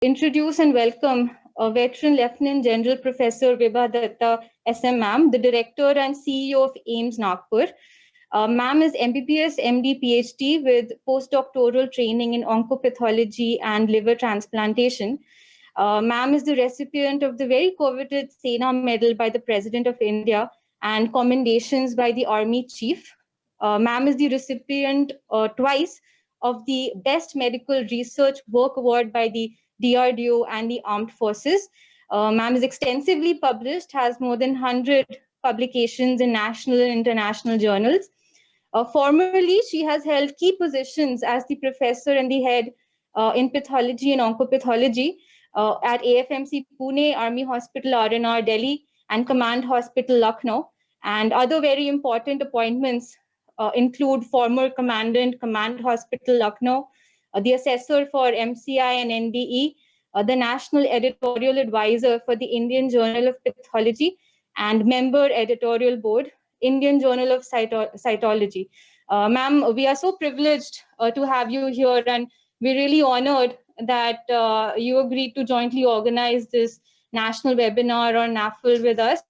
Introduce and welcome veteran Lieutenant General Professor Vibha Datta SM Ma'am, the Director and CEO of AIIMS Nagpur. Ma'am is MBBS, MD, PhD with postdoctoral training in oncopathology and liver transplantation. Ma'am is the recipient of the very coveted Sena Medal by the President of India and commendations by the Army Chief. Ma'am is the recipient twice of the Best Medical Research Work Award by the DRDO and the Armed Forces. Ma'am is extensively published, has more than 100 publications in national and international journals. Formerly, she has held key positions as the professor and the head in pathology and oncopathology at AFMC Pune, Army Hospital RNR Delhi, and Command Hospital Lucknow. And other very important appointments include former commandant, Command Hospital Lucknow, the assessor for MCI and NDE, the national editorial advisor for the Indian Journal of Pathology, and member editorial board, Indian Journal of Cytology. Ma'am, we are so privileged to have you here, and we're really honored that you agreed to jointly organize this national webinar on NAFL with us.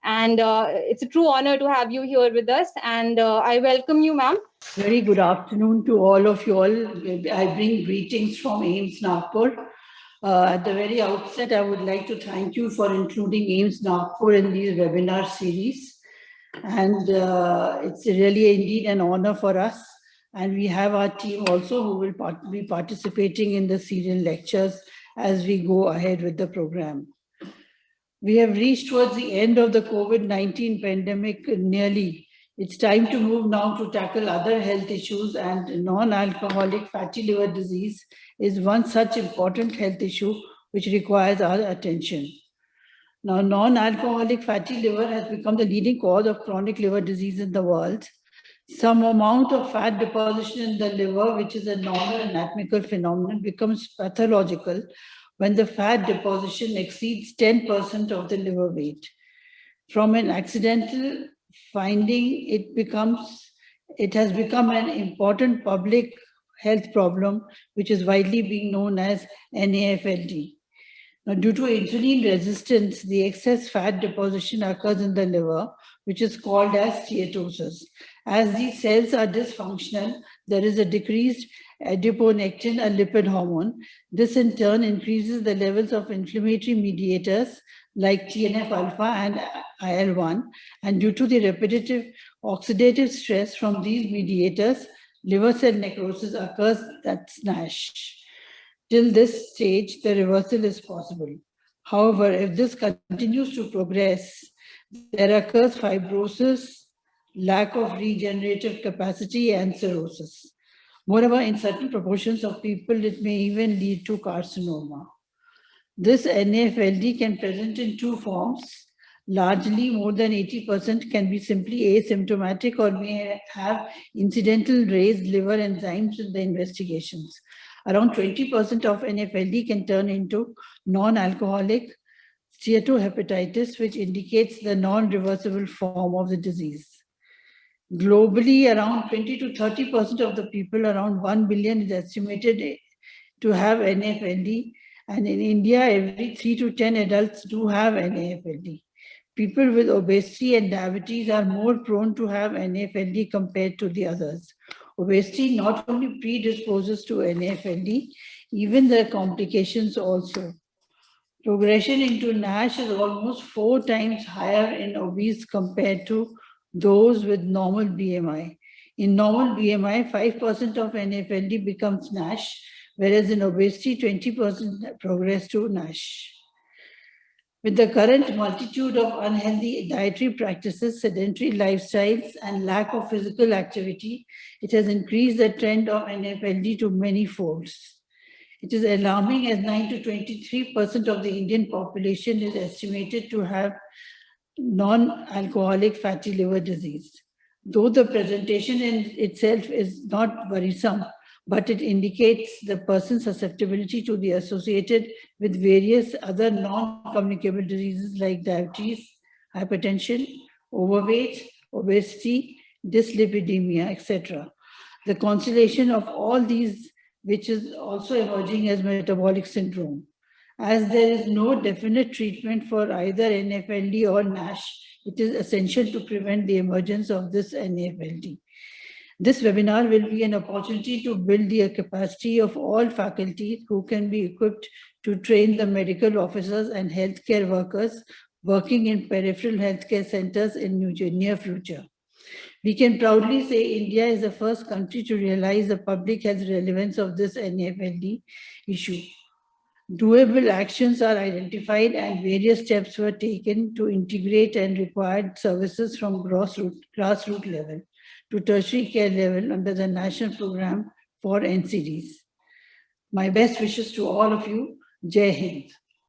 And it's a true honor to have you here with us. And I welcome you, ma'am. Very good afternoon to all of you all. I bring greetings from AIIMS Nagpur. At the very outset, I would like to thank you for including AIIMS Nagpur in these webinar series. And it's really indeed an honor for us. And we have our team also who will be participating in the serial lectures as we go ahead with the program. We have reached towards the end of the COVID-19 pandemic nearly. It's time to move now to tackle other health issues, and non-alcoholic fatty liver disease is one such important health issue which requires our attention. Now, non-alcoholic fatty liver has become the leading cause of chronic liver disease in the world. Some amount of fat deposition in the liver, which is a normal anatomical phenomenon, becomes pathological when the fat deposition exceeds 10% of the liver weight. From an accidental finding, it has become an important public health problem, which is widely being known as NAFLD. Now, due to insulin resistance, the excess fat deposition occurs in the liver, which is called as steatosis. As these cells are dysfunctional, there is a decreased adiponectin, a lipid hormone. This in turn increases the levels of inflammatory mediators like TNF-alpha and IL-1. And due to the repetitive oxidative stress from these mediators, liver cell necrosis occurs, that's NASH. Till this stage, the reversal is possible. However, if this continues to progress, there occurs fibrosis, lack of regenerative capacity, and cirrhosis. Moreover, in certain proportions of people, it may even lead to carcinoma. This NAFLD can present in two forms. Largely, more than 80% can be simply asymptomatic or may have incidental raised liver enzymes in the investigations. Around 20% of NAFLD can turn into non-alcoholic steatohepatitis, which indicates the non-reversible form of the disease. Globally, around 20 to 30% of the people, around 1 billion, is estimated to have NAFLD. And in India, every 3 to 10 adults do have NAFLD. People with obesity and diabetes are more prone to have NAFLD compared to the others. Obesity not only predisposes to NAFLD, even the complications also. Progression into NASH is almost 4 times higher in obese compared to those with normal BMI. In normal BMI, 5% of NAFLD becomes NASH, whereas in obesity, 20% progress to NASH. With the current multitude of unhealthy dietary practices, sedentary lifestyles, and lack of physical activity, it has increased the trend of NAFLD to many folds. It is alarming as 9 to 23% of the Indian population is estimated to have non-alcoholic fatty liver disease. Though the presentation in itself is not worrisome, but it indicates the person's susceptibility to be associated with various other non-communicable diseases like diabetes, hypertension, overweight, obesity, dyslipidemia, etc. The constellation of all these which is also emerging as metabolic syndrome. As there is no definite treatment for either NAFLD or NASH, it is essential to prevent the emergence of this NAFLD. This webinar will be an opportunity to build the capacity of all faculty who can be equipped to train the medical officers and healthcare workers working in peripheral healthcare centers in near future. We can proudly say India is the first country to realize the public health relevance of this NAFLD issue. Doable actions are identified and various steps were taken to integrate and required services from grassroots level to tertiary care level under the National Program for NCDs. My best wishes to all of you. Jai Hind.